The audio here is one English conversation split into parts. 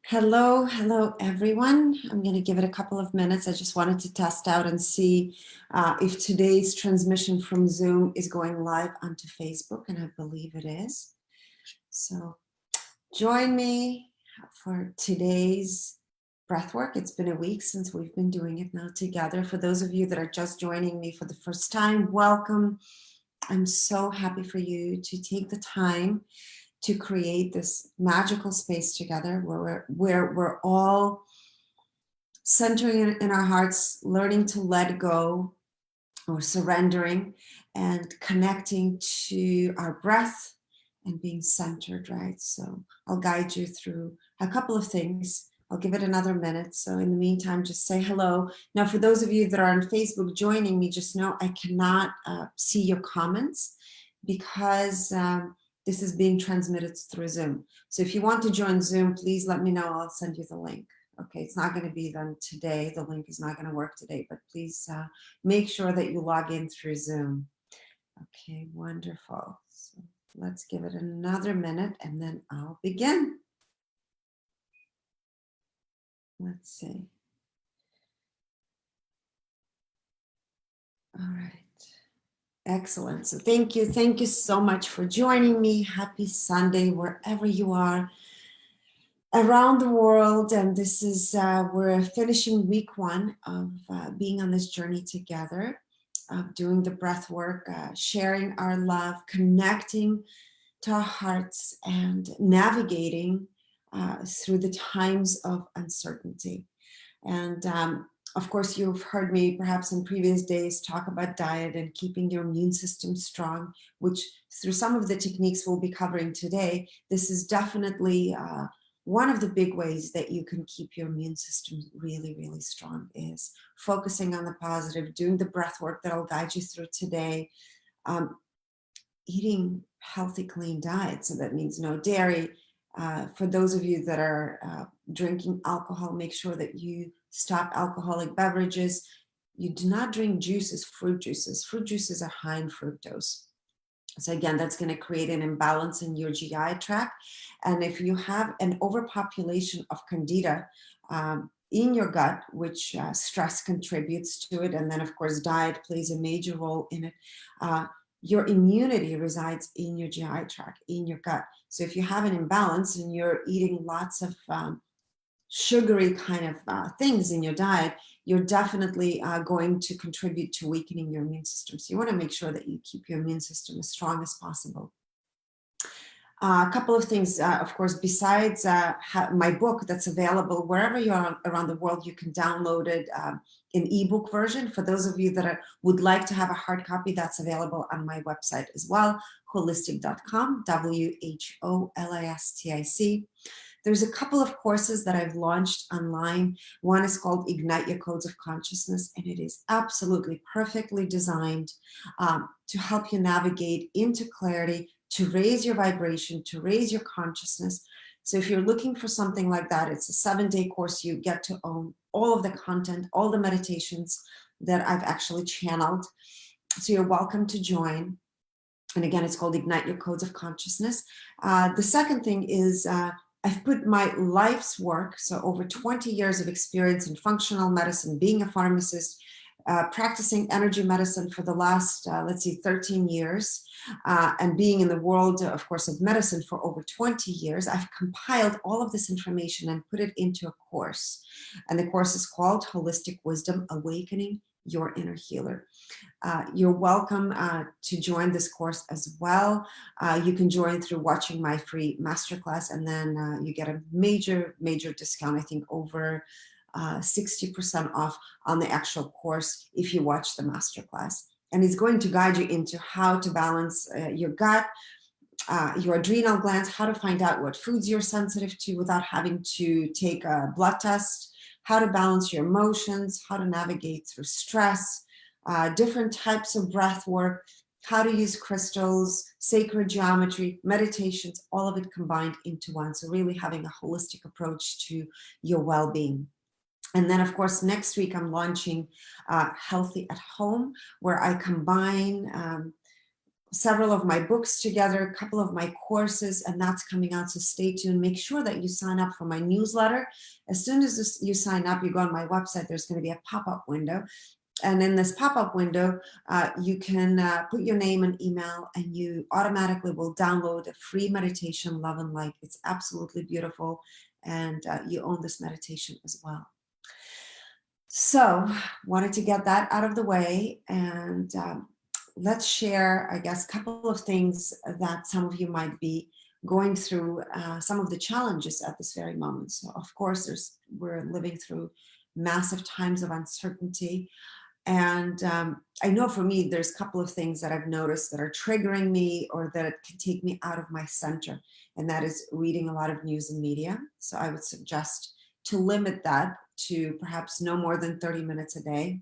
Hello, hello everyone. I'm going to give it a couple of minutes. I just wanted to test out and see if today's transmission from Zoom is going live onto Facebook, and I believe it is. So join me for today's breathwork. It's been a week since we've been doing it now together. For those of you that are just joining me for the first time, welcome. I'm so happy for you to take the time to create this magical space together where we're all centering in our hearts, learning to let go or surrendering and connecting to our breath and being centered, right? So I'll guide you through a couple of things. I'll give it another minute. So in the meantime, just say hello. Now, for those of you that are on Facebook joining me, just know I cannot see your comments because this is being transmitted through Zoom. So if you want to join Zoom, please let me know. I'll send you the link. Okay, it's not going to be done today. The link is not going to work today, but please make sure that you log in through Zoom. Okay, wonderful. So let's give it another minute and then I'll begin. Let's see. All right. Excellent. So thank you. Thank you so much for joining me. Happy Sunday, wherever you are around the world. And this is, we're finishing week one of being on this journey together, of doing the breath work, sharing our love, connecting to our hearts and navigating through the times of uncertainty. And of course, you've heard me perhaps in previous days talk about diet and keeping your immune system strong, which through some of the techniques we'll be covering today, this is definitely one of the big ways that you can keep your immune system really, really strong is focusing on the positive, doing the breath work that I'll guide you through today, eating healthy, clean diet. So that means no dairy. For those of you that are drinking alcohol, make sure that you stop alcoholic beverages. You do not drink juices, fruit juices. Fruit juices are high in fructose. So again, that's going to create an imbalance in your GI tract. And if you have an overpopulation of candida in your gut, which stress contributes to it, and then of course diet plays a major role in it, your immunity resides in your GI tract, in your gut. So if you have an imbalance and you're eating lots of sugary kind of things in your diet, you're definitely going to contribute to weakening your immune system. So you want to make sure that you keep your immune system as strong as possible. A couple of things, of course, besides my book that's available wherever you are around the world, you can download it in ebook version. For those of you that would like to have a hard copy, that's available on my website as well, wholistic.com, WHOLISTIC. There's a couple of courses that I've launched online. One is called Ignite Your Codes of Consciousness, and it is absolutely perfectly designed to help you navigate into clarity, to raise your vibration, to raise your consciousness. So if you're looking for something like that, it's a 7-day course. You get to own all of the content, all the meditations that I've actually channeled. So you're welcome to join. And again, it's called Ignite Your Codes of Consciousness. The second thing is I've put my life's work, so over 20 years of experience in functional medicine, being a pharmacist, practicing energy medicine for the last, 13 years, and being in the world, of course, of medicine for over 20 years, I've compiled all of this information and put it into a course. And the course is called Holistic Wisdom, Awakening Your Inner Healer. You're welcome to join this course as well. You can join through watching my free masterclass, and then you get a major discount, I think over 60% off on the actual course if you watch the masterclass. And it's going to guide you into how to balance your gut, your adrenal glands, how to find out what foods you're sensitive to without having to take a blood test, how to balance your emotions, how to navigate through stress, different types of breath work, how to use crystals, sacred geometry, meditations, all of it combined into one. So really having a holistic approach to your well-being. And then, of course, next week I'm launching Healthy at Home, where I combine several of my books together, a couple of my courses, and that's coming out. So stay tuned. Make sure that you sign up for my newsletter. As soon as you sign up, you go on my website, there's going to be a pop-up window. And in this pop-up window, you can put your name and email, and you automatically will download a free meditation, Love and Light. It's absolutely beautiful, and you own this meditation as well. So wanted to get that out of the way, and let's share, I guess, a couple of things that some of you might be going through, some of the challenges at this very moment. So of course, we're living through massive times of uncertainty. And I know for me, there's a couple of things that I've noticed that are triggering me or that can take me out of my center. And that is reading a lot of news and media. So I would suggest to limit that to perhaps no more than 30 minutes a day.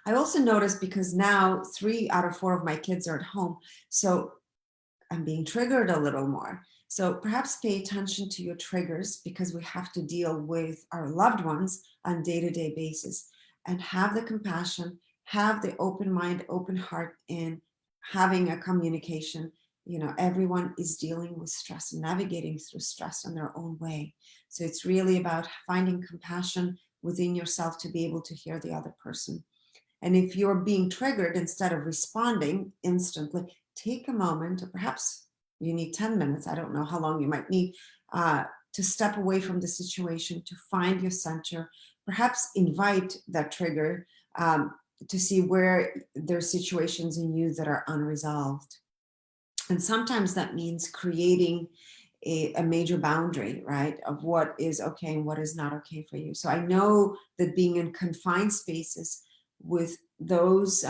I also noticed, because now 3 out of 4 of my kids are at home, so I'm being triggered a little more. So perhaps pay attention to your triggers, because we have to deal with our loved ones on a day-to-day basis, and have the compassion, have the open mind, open heart in having a communication. You know, everyone is dealing with stress and navigating through stress in their own way. So it's really about finding compassion within yourself to be able to hear the other person. And if you're being triggered, instead of responding instantly, take a moment, or perhaps you need 10 minutes, I don't know how long you might need, to step away from the situation, to find your center, perhaps invite that trigger, to see where there's situations in you that are unresolved. And sometimes that means creating a major boundary, right, of what is okay and what is not okay for you. So I know that being in confined spaces with those,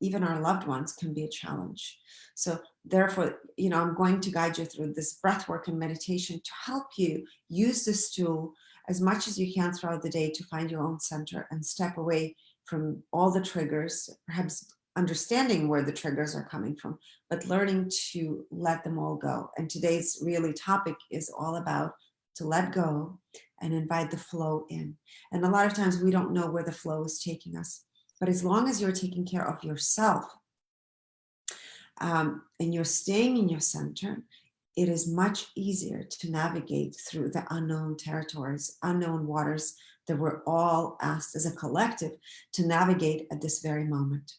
even our loved ones, can be a challenge. So therefore, you know, I'm going to guide you through this breath work and meditation to help you use this tool as much as you can throughout the day to find your own center and step away from all the triggers, perhaps understanding where the triggers are coming from, but learning to let them all go. And today's really topic is all about to let go and invite the flow in. And a lot of times we don't know where the flow is taking us. But as long as you're taking care of yourself, and you're staying in your center, it is much easier to navigate through the unknown territories, unknown waters that we're all asked as a collective to navigate at this very moment.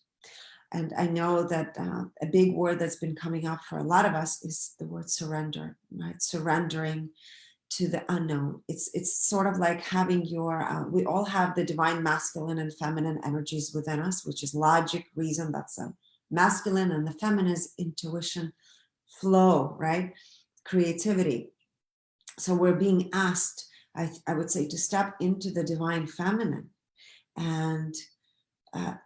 And I know that a big word that's been coming up for a lot of us is the word surrender, right? Surrendering to the unknown. It's sort of like having your, we all have the divine masculine and feminine energies within us, which is logic, reason, that's a masculine, and the feminine is intuition, flow, right? Creativity. So we're being asked, I would say, to step into the divine feminine and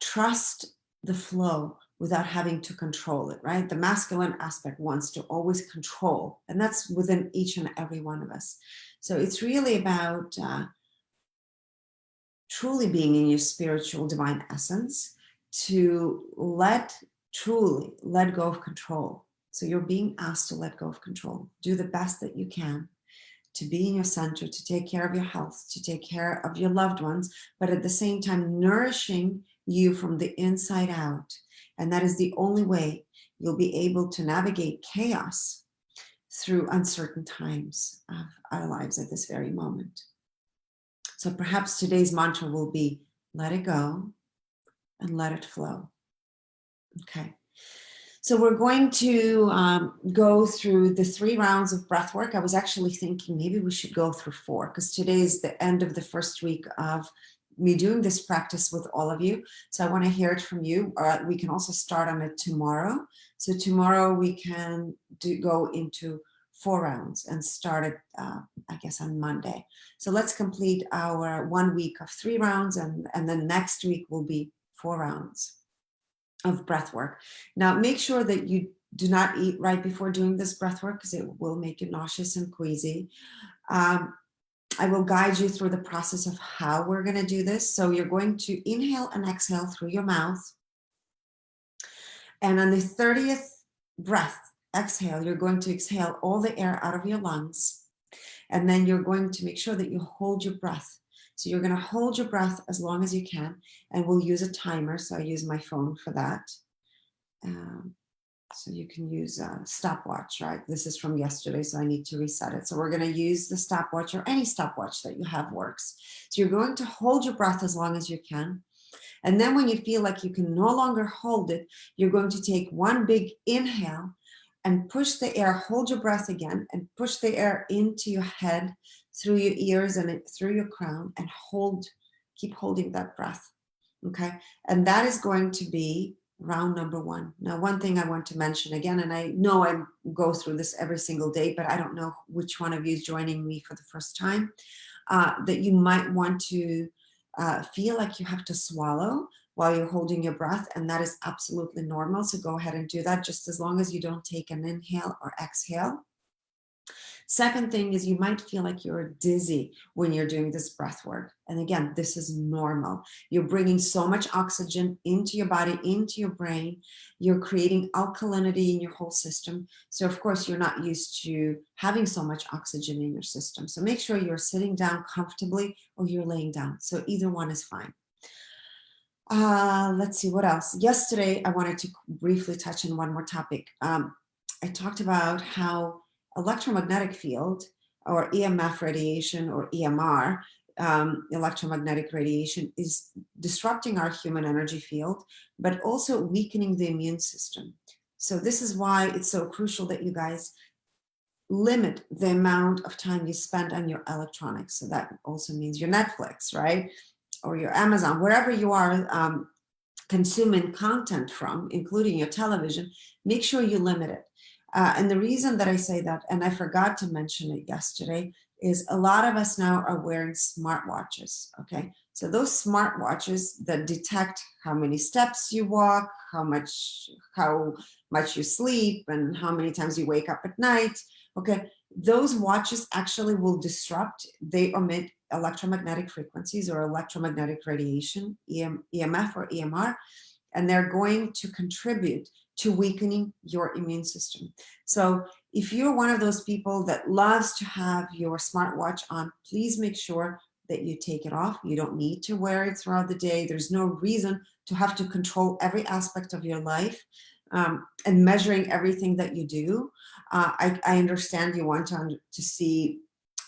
trust the flow without having to control it, right? The masculine aspect wants to always control, and that's within each and every one of us. So it's really about truly being in your spiritual divine essence, to truly let go of control. So you're being asked to let go of control. Do the best that you can to be in your center, to take care of your health, to take care of your loved ones, but at the same time nourishing you from the inside out. And that is the only way you'll be able to navigate chaos through uncertain times of our lives at this very moment. So perhaps today's mantra will be, let it go and let it flow. Okay. So we're going to go through the 3 rounds of breath work. I was actually thinking maybe we should go through 4, because today is the end of the first week of me doing this practice with all of you. So I want to hear it from you. We can also start on it tomorrow. So tomorrow we can go into 4 rounds and start it, I guess, on Monday. So let's complete our 1 week of 3 rounds, and then next week will be 4 rounds of breath work. Now, make sure that you do not eat right before doing this breath work, because it will make you nauseous and queasy. I will guide you through the process of how we're going to do this. So you're going to inhale and exhale through your mouth. And on the 30th breath, exhale, you're going to exhale all the air out of your lungs. And then you're going to make sure that you hold your breath So you're going to hold your breath as long as you can, and we'll use a timer. So I use my phone for that. So you can use a stopwatch, right? This is from yesterday, so I need to reset it. So we're going to use the stopwatch, or any stopwatch that you have works. So you're going to hold your breath as long as you can. And then when you feel like you can no longer hold it, you're going to take one big inhale and push the air, hold your breath again, and push the air into your head, through your ears and through your crown, and keep holding that breath. Okay. And that is going to be round number 1. Now, one thing I want to mention again, and I know I go through this every single day, but I don't know which one of you is joining me for the first time, that you might want to feel like you have to swallow while you're holding your breath, and that is absolutely normal. So go ahead and do that, just as long as you don't take an inhale or exhale. Second thing is, you might feel like you're dizzy when you're doing this breath work. And again, this is normal. You're bringing so much oxygen into your body, into your brain. You're creating alkalinity in your whole system. So of course, you're not used to having so much oxygen in your system. So make sure you're sitting down comfortably, or you're laying down. So either one is fine. Let's see, what else? Yesterday, I wanted to briefly touch on one more topic. I talked about how electromagnetic field, or EMF radiation, or EMR, electromagnetic radiation, is disrupting our human energy field, but also weakening the immune system. So this is why it's so crucial that you guys limit the amount of time you spend on your electronics. So that also means your Netflix, right? Or your Amazon, wherever you are consuming content from, including your television, make sure you limit it. And the reason that I say that, and I forgot to mention it yesterday, is a lot of us now are wearing smartwatches, okay? So those smartwatches that detect how many steps you walk, how much you sleep, and how many times you wake up at night, okay? Those watches actually will disrupt, they emit electromagnetic frequencies or electromagnetic radiation, EMF or EMR, and they're going to contribute to weakening your immune system. So if you're one of those people that loves to have your smartwatch on, please make sure that you take it off. You don't need to wear it throughout the day. There's no reason to have to control every aspect of your life and measuring everything that you do. I understand you want to see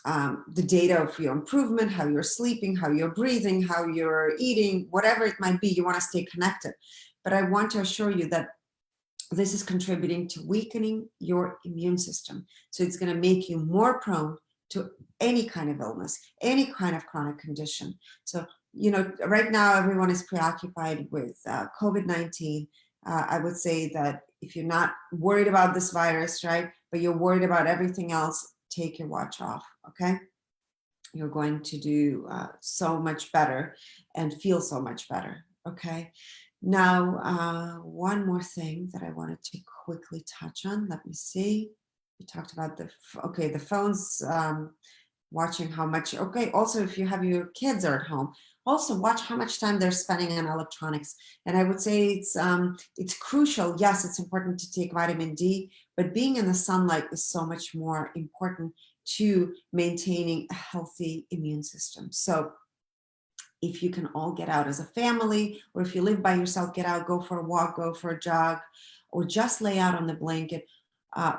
the data of your improvement, how you're sleeping, how you're breathing, how you're eating, whatever it might be. You want to stay connected. But I want to assure you that this is contributing to weakening your immune system. So it's going to make you more prone to any kind of illness, any kind of chronic condition. So, you know, right now everyone is preoccupied with COVID-19. I would say that if you're not worried about this virus, right, but you're worried about everything else, take your watch off, okay? You're going to do so much better and feel so much better, okay? Now, one more thing that I wanted to quickly touch on. Let me see. We talked about the phones, watching how much, okay, also if you have your kids are at home, also watch how much time they're spending on electronics. And I would say it's crucial. Yes, it's important to take vitamin D, but being in the sunlight is so much more important to maintaining a healthy immune system. So if you can all get out as a family, or if you live by yourself, get out, go for a walk, go for a jog, or just lay out on the blanket,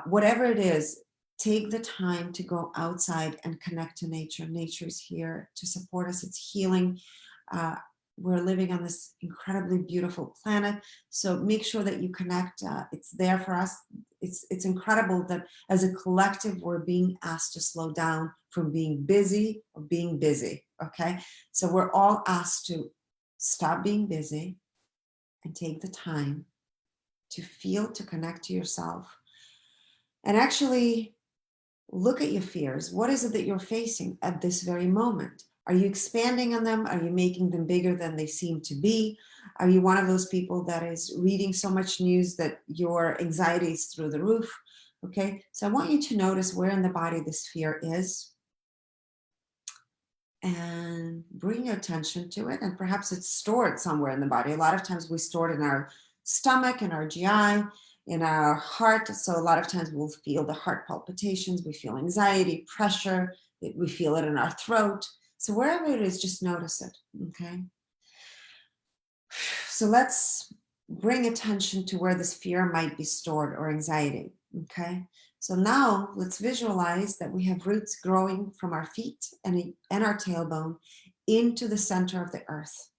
whatever it is, take the time to go outside and connect to nature. Nature is here to support us. It's healing. We're living on this incredibly beautiful planet. So make sure that you connect. It's there for us. It's incredible that as a collective, we're being asked to slow down from being busy or being busy, okay? So we're all asked to stop being busy and take the time to feel, to connect to yourself, and actually look at your fears. What is it that you're facing at this very moment? Are you expanding on them? Are you making them bigger than they seem to be? Are you one of those people that is reading so much news that your anxiety is through the roof? Okay, so I want you to notice where in the body this fear is and bring your attention to it. And perhaps it's stored somewhere in the body. A lot of times we store it in our stomach, in our GI, in our heart. So a lot of times we'll feel the heart palpitations, we feel anxiety, pressure, we feel it in our throat. So wherever it is, just notice it, okay? So let's bring attention to where this fear might be stored or anxiety, okay? So now let's visualize that we have roots growing from our feet and our tailbone into the center of the earth.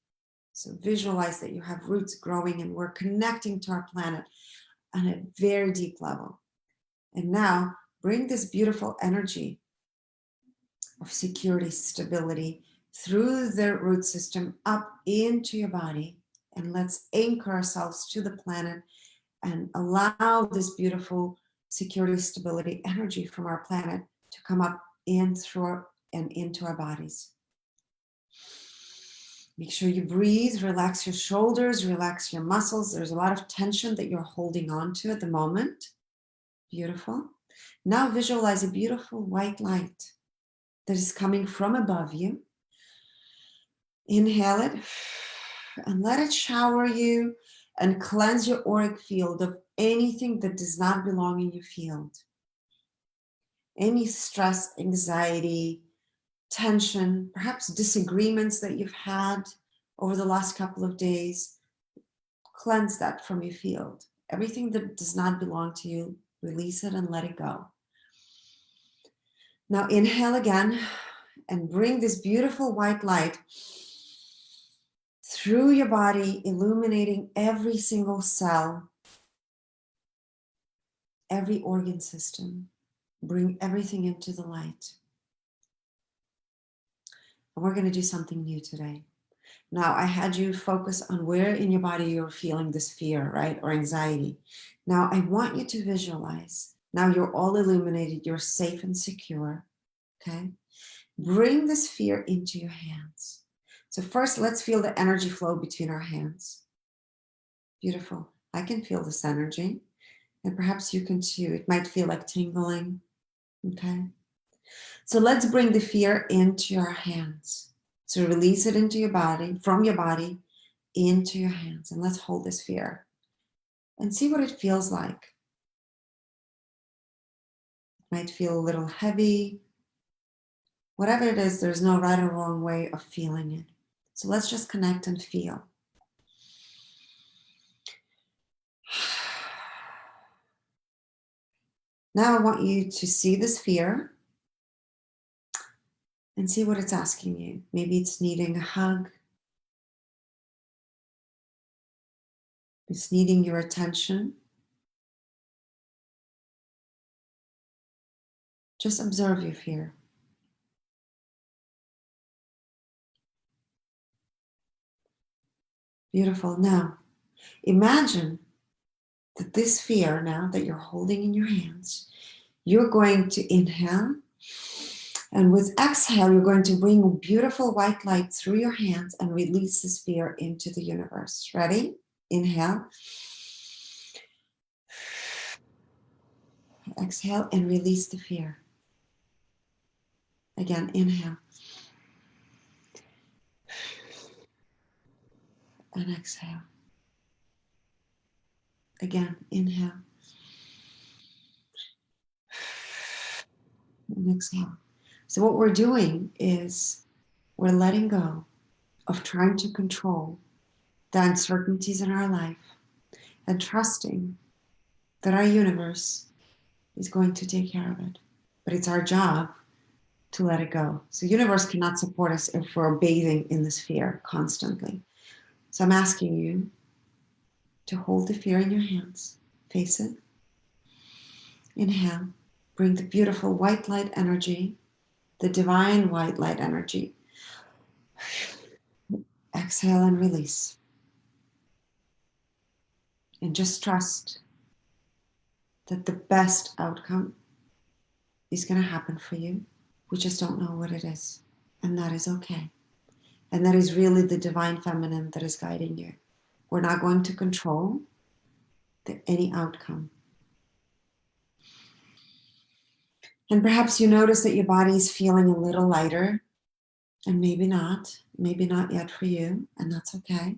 So visualize that you have roots growing and we're connecting to our planet on a very deep level. And now bring this beautiful energy of security, stability through the root system up into your body. And let's anchor ourselves to the planet and allow this beautiful security, stability, energy from our planet to come up in through and into our bodies. Make sure you breathe, relax your shoulders, relax your muscles. There's a lot of tension that you're holding on to at the moment. Beautiful. Now visualize a beautiful white light that is coming from above you. Inhale it and let it shower you and cleanse your auric field of anything that does not belong in your field. Any stress, anxiety, tension, perhaps disagreements that you've had over the last couple of days. Cleanse that from your field. Everything that does not belong to you, release it and let it go. Now inhale again and bring this beautiful white light through your body, illuminating every single cell, every organ system. Bring everything into the light. And we're going to do something new today. Now, I had you focus on where in your body you're feeling this fear, right? Or anxiety. Now, I want you to visualize. Now you're all illuminated. You're safe and secure. Okay? Bring this fear into your hands. So first, let's feel the energy flow between our hands. Beautiful. I can feel this energy. And perhaps you can too. It might feel like tingling. Okay? So let's bring the fear into our hands. So release it into your body, from your body, into your hands. And let's hold this fear and see what it feels like. It might feel a little heavy. Whatever it is, there's no right or wrong way of feeling it. So let's just connect and feel. Now I want you to see this fear and see what it's asking you. Maybe it's needing a hug. It's needing your attention. Just observe your fear. Beautiful. Now, imagine that this fear now that you're holding in your hands, you're going to inhale. And with exhale, you're going to bring a beautiful white light through your hands and release this fear into the universe. Ready? Inhale. Exhale and release the fear. Again, inhale. And exhale. Again, inhale. And exhale. So what we're doing is we're letting go of trying to control the uncertainties in our life and trusting that our universe is going to take care of it. But it's our job to let it go. So universe cannot support us if we're bathing in this fear constantly. So I'm asking you to hold the fear in your hands. Face it. Inhale. Bring the beautiful white light energy, the divine white light energy. Exhale and release. And just trust that the best outcome is going to happen for you. We just don't know what it is. And that is okay. And that is really the divine feminine that is guiding you. We're not going to control any outcome. And perhaps you notice that your body is feeling a little lighter, and maybe not yet for you, and that's okay.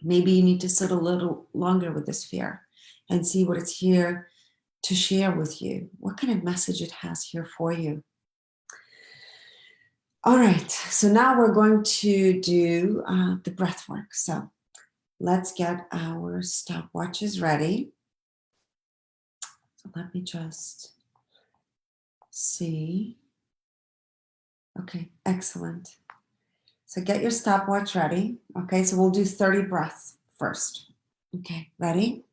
Maybe you need to sit a little longer with this fear and see what it's here to share with you, what kind of message it has here for you. All right, so now we're going to do the breath work. So let's get our stopwatches ready. So let me just see. Okay, excellent. So get your stopwatch ready. Okay, so we'll do 30 breaths first. Okay, ready?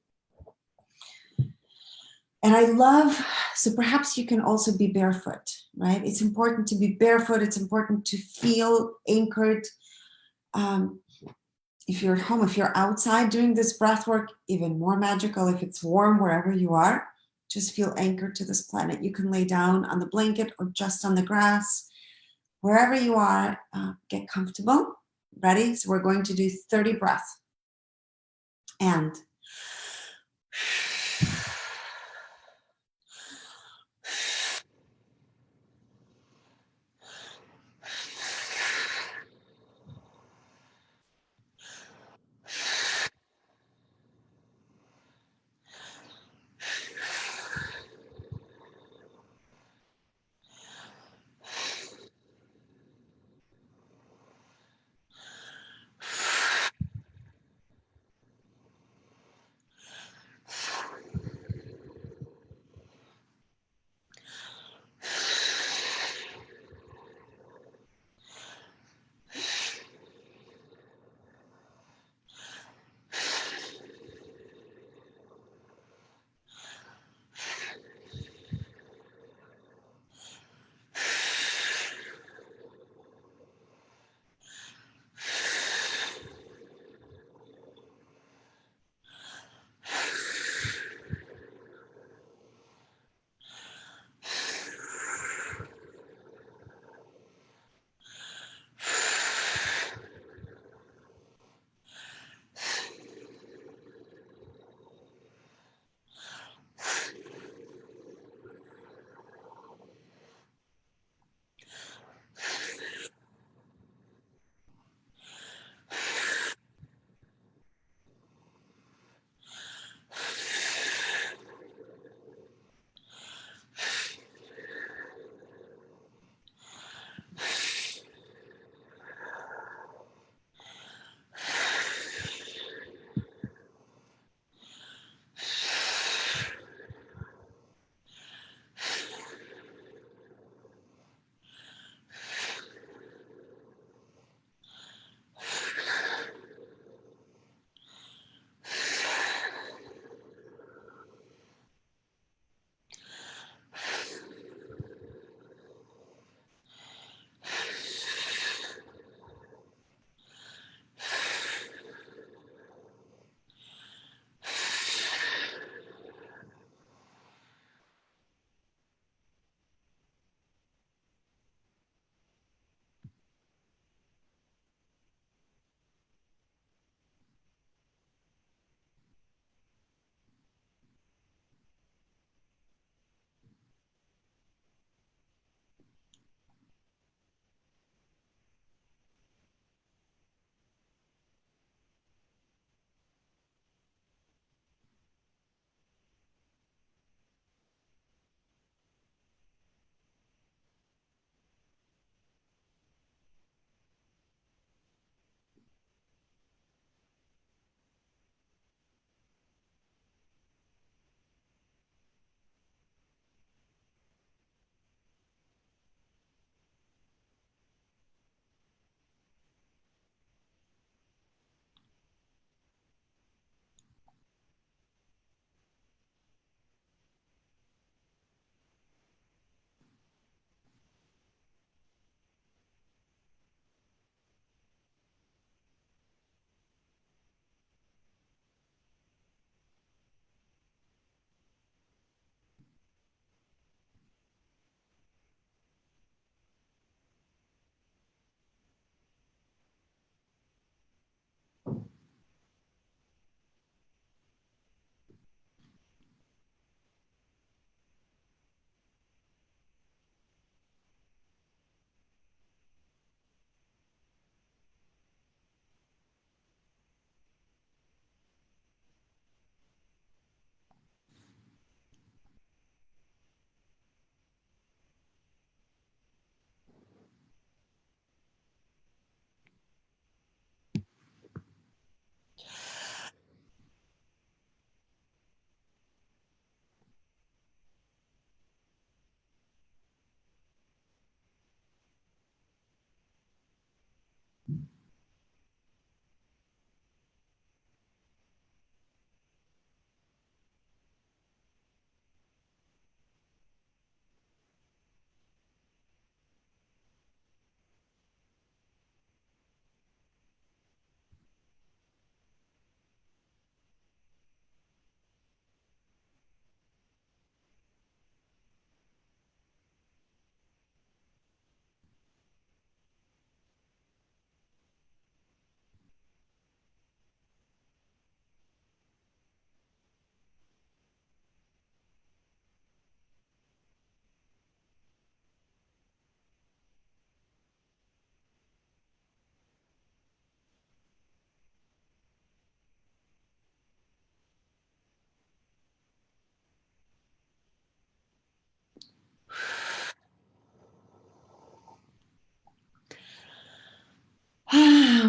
And I love, so perhaps you can also be barefoot, right? It's important to be barefoot. It's important to feel anchored. Um, if you're at home, if you're outside doing this breath work, even more magical. If it's warm wherever you are, just feel anchored to this planet. You can lay down on the blanket or just on the grass. Wherever you are, get comfortable. Ready? So we're going to do 30 breaths. And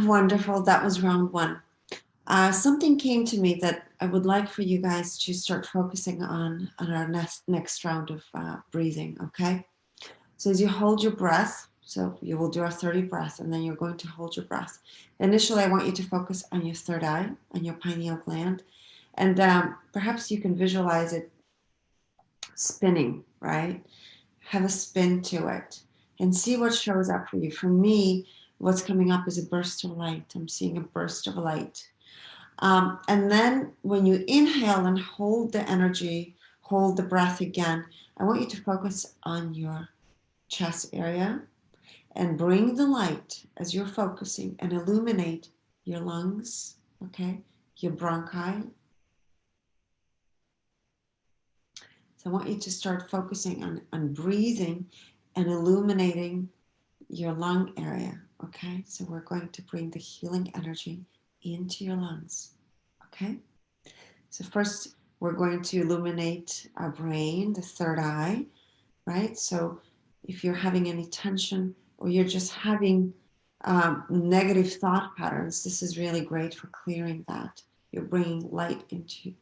Wonderful. That was round one. Something came to me that I would like for you guys to start focusing on our next round of breathing, okay? So as you hold your breath, so you will do a 30 breath, and then you're going to hold your breath. Initially, I want you to focus on your third eye, on your pineal gland, and perhaps you can visualize it spinning, right? Have a spin to it and see what shows up for you. For me, what's coming up is a burst of light. I'm seeing a burst of light. And then when you inhale and hold the energy, hold the breath again, I want you to focus on your chest area and bring the light as you're focusing and illuminate your lungs, okay, your bronchi. So I want you to start focusing on breathing and illuminating your lung area, okay? So we're going to bring the healing energy into your lungs, okay? So first, we're going to illuminate our brain, the third eye, right? So if you're having any tension or you're just having negative thought patterns, this is really great for clearing that. You're bringing light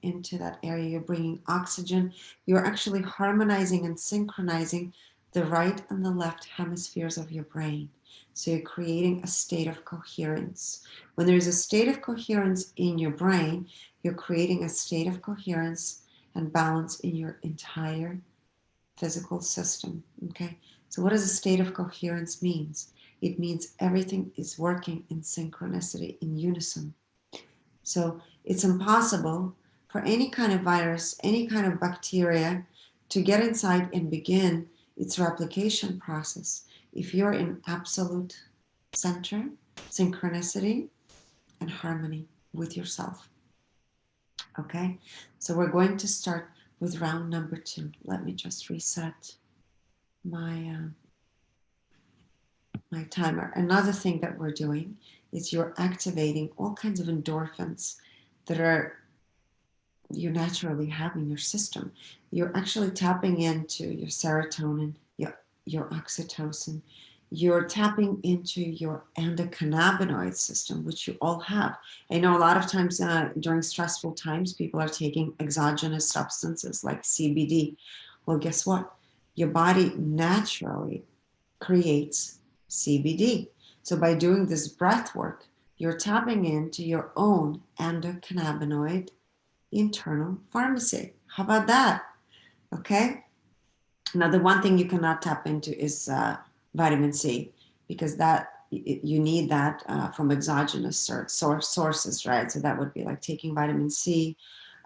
into that area. You're bringing oxygen. You're actually harmonizing and synchronizing the right and the left hemispheres of your brain. So you're creating a state of coherence. When there's a state of coherence in your brain, you're creating a state of coherence and balance in your entire physical system, okay? So what does a state of coherence means? It means everything is working in synchronicity, in unison. So it's impossible for any kind of virus, any kind of bacteria to get inside and begin its replication process if you're in absolute center, synchronicity, and harmony with yourself. Okay, so we're going to start with round number 2. Let me just reset my my timer. Another thing that we're doing is you're activating all kinds of endorphins that you naturally have in your system. You're actually tapping into your serotonin, your oxytocin. You're tapping into your endocannabinoid system, which you all have. I know a lot of times during stressful times, people are taking exogenous substances like CBD. Well, guess what? Your body naturally creates CBD. So by doing this breath work, you're tapping into your own endocannabinoid internal pharmacy. How about that? Okay. Now, the one thing you cannot tap into is vitamin C, because you need that from exogenous sources, right? So that would be like taking vitamin C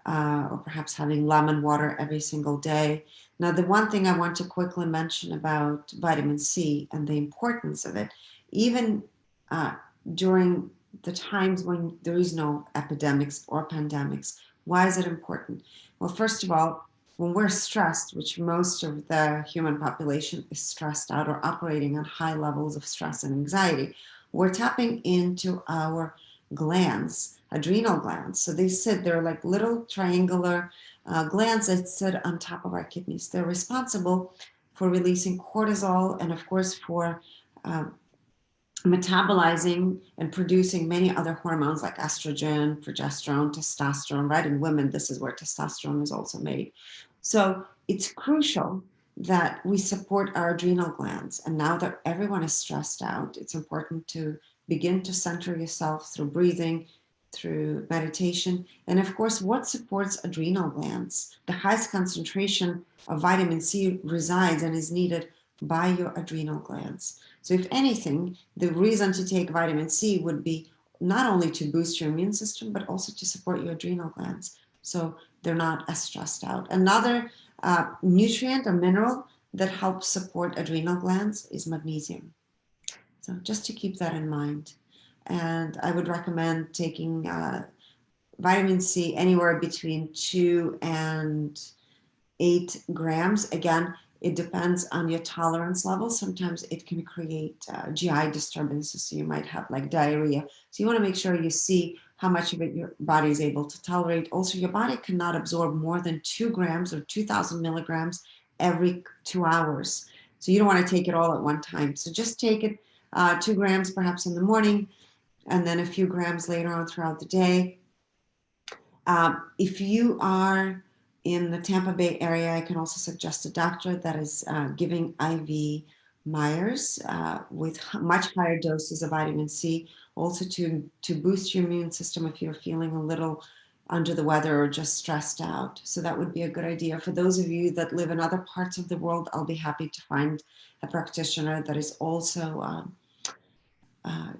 or perhaps having lemon water every single day. Now, the one thing I want to quickly mention about vitamin C and the importance of it, even during the times when there is no epidemics or pandemics, why is it important? Well, first of all, when we're stressed, which most of the human population is stressed out or operating on high levels of stress and anxiety, we're tapping into our glands, adrenal glands. So they're like little triangular glands that sit on top of our kidneys. They're responsible for releasing cortisol and, of course, for metabolizing and producing many other hormones like estrogen, progesterone, testosterone, right? In women, this is where testosterone is also made. So it's crucial that we support our adrenal glands. And now that everyone is stressed out, it's important to begin to center yourself through breathing, through meditation. And of course, what supports adrenal glands? The highest concentration of vitamin C resides and is needed by your adrenal glands. So if anything, the reason to take vitamin C would be not only to boost your immune system, but also to support your adrenal glands, so they're not as stressed out. Another nutrient or mineral that helps support adrenal glands is magnesium. So just to keep that in mind. And I would recommend taking vitamin C anywhere between 2 and 8 grams. Again, it depends on your tolerance level. Sometimes it can create GI disturbances, so you might have like diarrhea. So you want to make sure you see how much of it your body is able to tolerate. Also, your body cannot absorb more than 2 grams or 2,000 milligrams every 2 hours. So you don't want to take it all at one time. So just take it 2 grams perhaps in the morning, and then a few grams later on throughout the day. If you are in the Tampa Bay area, I can also suggest a doctor that is giving IV Myers with much higher doses of vitamin C, also to boost your immune system if you're feeling a little under the weather or just stressed out. So that would be a good idea. For those of you that live in other parts of the world, I'll be happy to find a practitioner that is also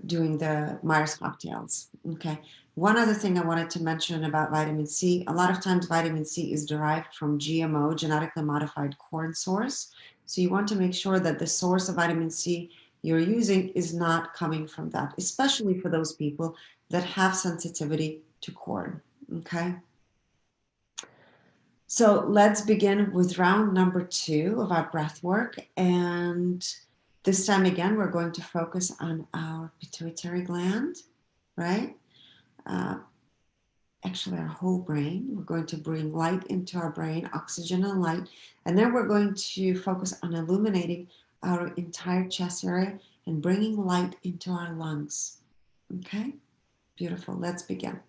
doing the Myers cocktails. Okay. One other thing I wanted to mention about vitamin C, a lot of times vitamin C is derived from GMO, genetically modified corn source. So you want to make sure that the source of vitamin C you're using is not coming from that, especially for those people that have sensitivity to corn. Okay. So let's begin with round number 2 of our breath work. And this time again, we're going to focus on our pituitary gland, right? Uh, Actually, our whole brain. We're going to bring light into our brain, oxygen and light. And then we're going to focus on illuminating our entire chest area and bringing light into our lungs. Okay? Beautiful. Let's begin.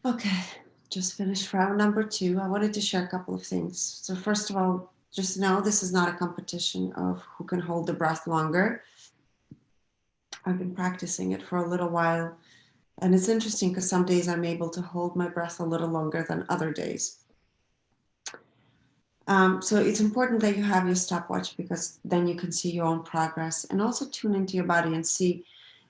Okay, just finished round number 2. I wanted to share a couple of things. So first of all, just know this is not a competition of who can hold the breath longer. I've been practicing it for a little while, and it's interesting because some days I'm able to hold my breath a little longer than other days. So it's important that you have your stopwatch, because then you can see your own progress, and also tune into your body and see,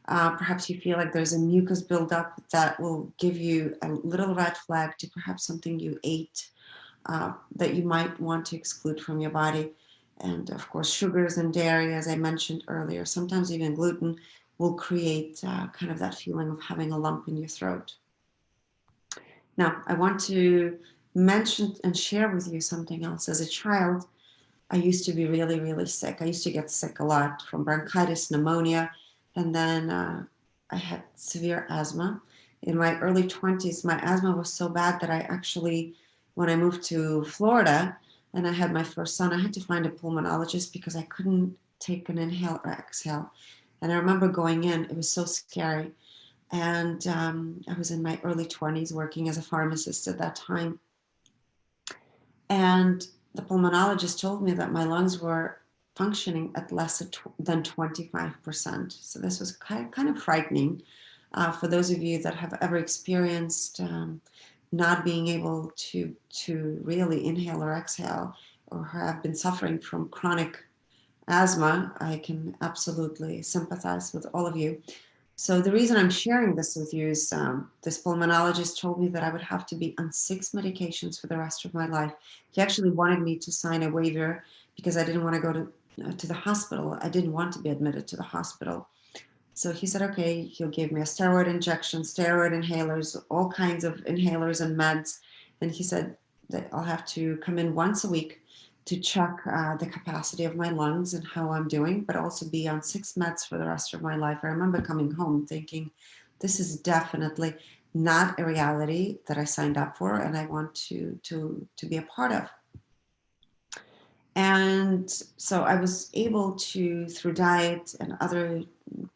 perhaps you feel like there's a mucus buildup that will give you a little red flag to perhaps something you ate that you might want to exclude from your body. And of course, sugars and dairy, as I mentioned earlier, sometimes even gluten, will create kind of that feeling of having a lump in your throat. Now, I want to mention and share with you something else. As a child, I used to be really, really sick. I used to get sick a lot from bronchitis, pneumonia, and then I had severe asthma. In my early 20s, my asthma was so bad that I actually, when I moved to Florida and I had my first son, I had to find a pulmonologist because I couldn't take an inhale or exhale. And I remember going in, it was so scary. And I was in my early 20s working as a pharmacist at that time. And the pulmonologist told me that my lungs were functioning at less than 25%. So this was kind of frightening for those of you that have ever experienced not being able to really inhale or exhale, or have been suffering from chronic asthma. I can absolutely sympathize with all of you. So the reason I'm sharing this with you is this pulmonologist told me that I would have to be on 6 medications for the rest of my life. He actually wanted me to sign a waiver because I didn't want to go to the hospital. I didn't want to be admitted to the hospital. So he said, okay, he'll give me a steroid injection, steroid inhalers, all kinds of inhalers and meds. And he said that I'll have to come in once a week to check the capacity of my lungs and how I'm doing, but also be on 6 meds for the rest of my life. I remember coming home thinking, this is definitely not a reality that I signed up for and I want to be a part of. And so I was able to, through diet and other,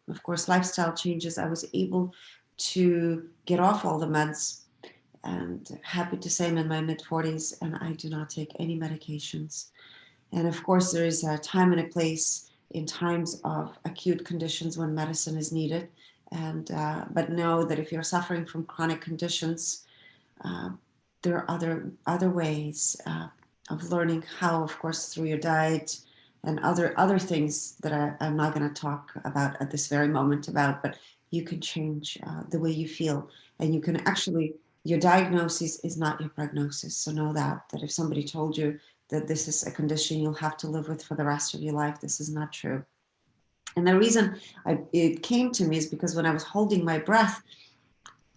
of course, lifestyle changes, I was able to get off all the meds. And happy to say I'm in my mid-40s and I do not take any medications. And of course, there is a time and a place in times of acute conditions when medicine is needed. And but know that if you're suffering from chronic conditions, there are other ways of learning how, of course, through your diet and other things that I'm not going to talk about at this very moment about, but you can change the way you feel, and you can actually, your diagnosis is not your prognosis. So know that if somebody told you that this is a condition you'll have to live with for the rest of your life, this is not true. And the reason it came to me is because when I was holding my breath,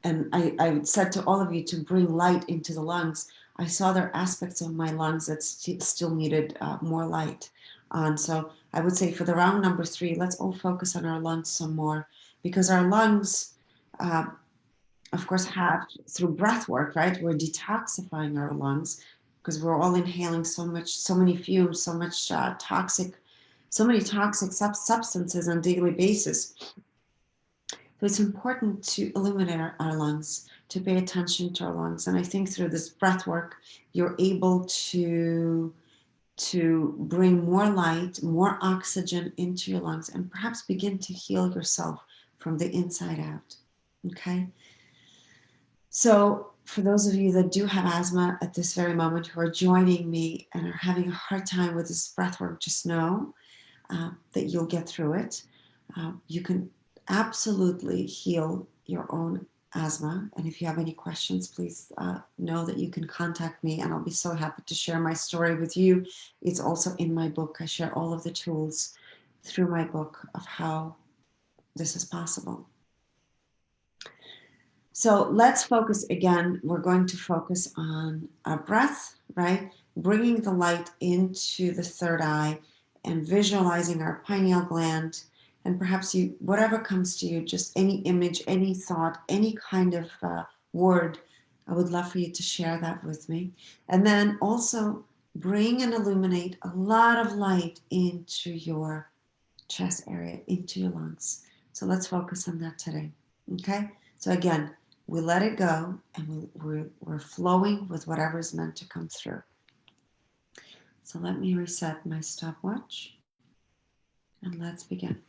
and I said to all of you to bring light into the lungs, I saw there are aspects of my lungs that still needed more light on. So I would say for the round number 3, let's all focus on our lungs some more, because our lungs, of course, have, through breath work, right, we're detoxifying our lungs because we're all inhaling so many fumes, so many toxic substances on a daily basis. So it's important to illuminate our lungs, to pay attention to our lungs. And I think through this breath work, you're able to bring more light, more oxygen into your lungs, and perhaps begin to heal yourself from the inside out. Okay? So for those of you that do have asthma at this very moment who are joining me and are having a hard time with this breath work, just know that you'll get through it. You can absolutely heal your own asthma. And if you have any questions, please know that you can contact me, and I'll be so happy to share my story with you. It's also in my book. I share all of the tools through my book of how this is possible. So let's focus again. We're going to focus on our breath, right? Bringing the light into the third eye and visualizing our pineal gland. And perhaps you, whatever comes to you, just any image, any thought, any kind of word, I would love for you to share that with me. And then also bring and illuminate a lot of light into your chest area, into your lungs. So let's focus on that today. Okay? So again, we let it go and we're flowing with whatever is meant to come through. So let me reset my stopwatch and let's begin.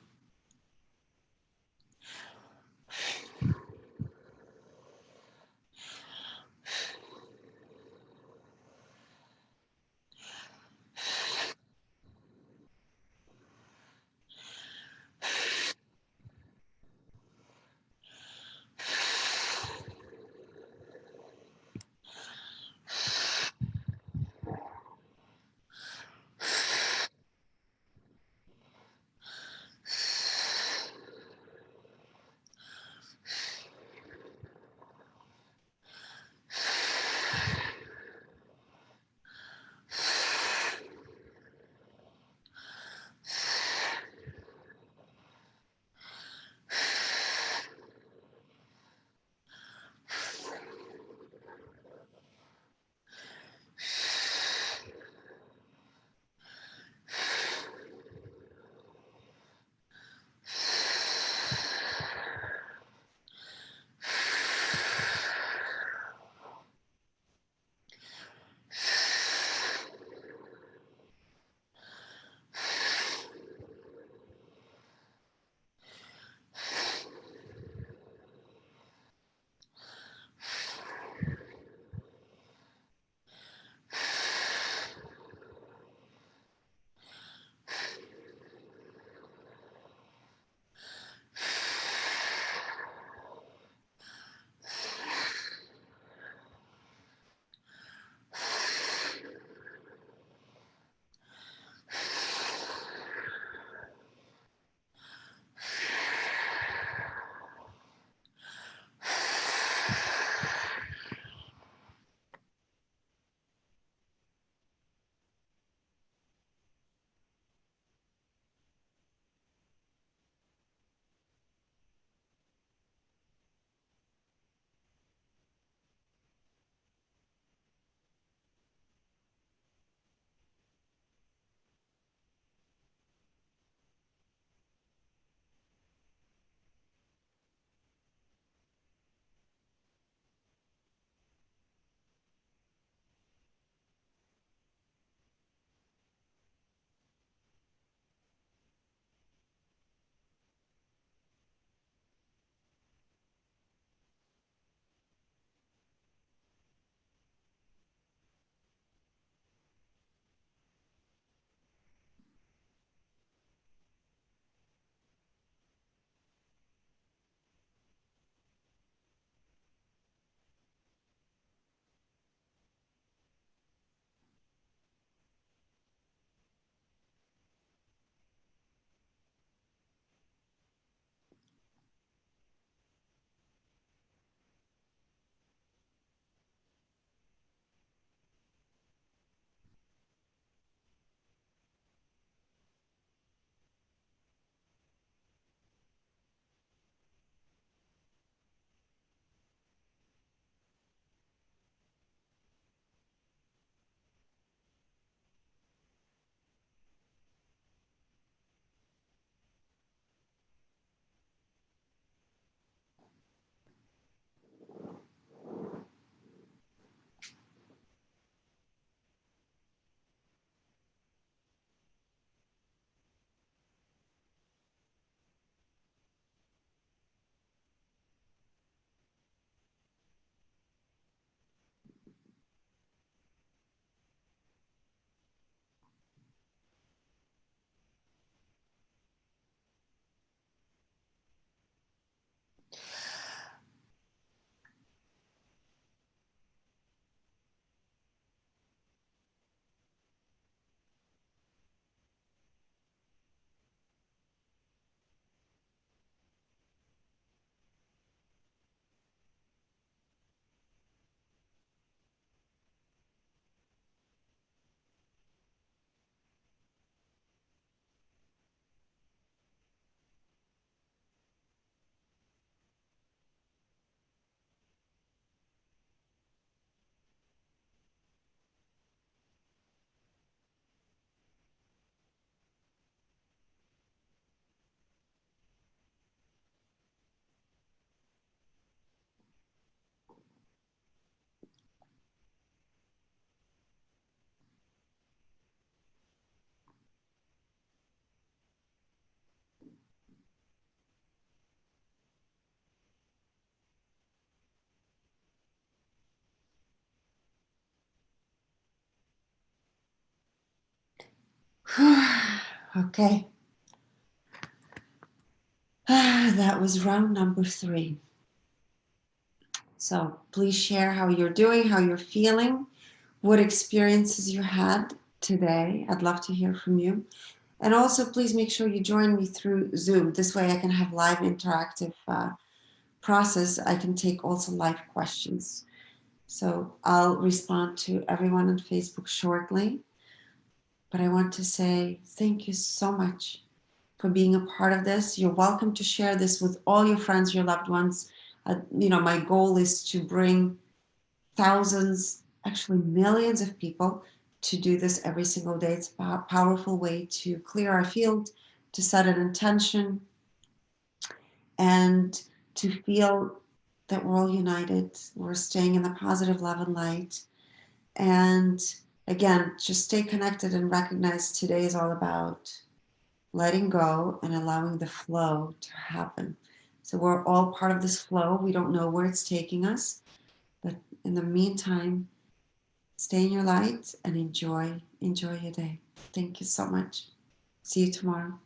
Okay. That was round number 3. So please share how you're doing, how you're feeling, what experiences you had today. I'd love to hear from you. And also, please make sure you join me through Zoom. This way I can have live interactive process. I can take also live questions. So I'll respond to everyone on Facebook shortly. But I want to say thank you so much for being a part of this. You're welcome to share this with all your friends, your loved ones. My goal is to bring thousands, actually millions of people to do this every single day. It's a powerful way to clear our field, to set an intention, and to feel that we're all united. We're staying in the positive love and light. And again, just stay connected and recognize today is all about letting go and allowing the flow to happen. So we're all part of this flow. We don't know where it's taking us, but in the meantime, stay in your light and enjoy your day. Thank you so much. See you tomorrow.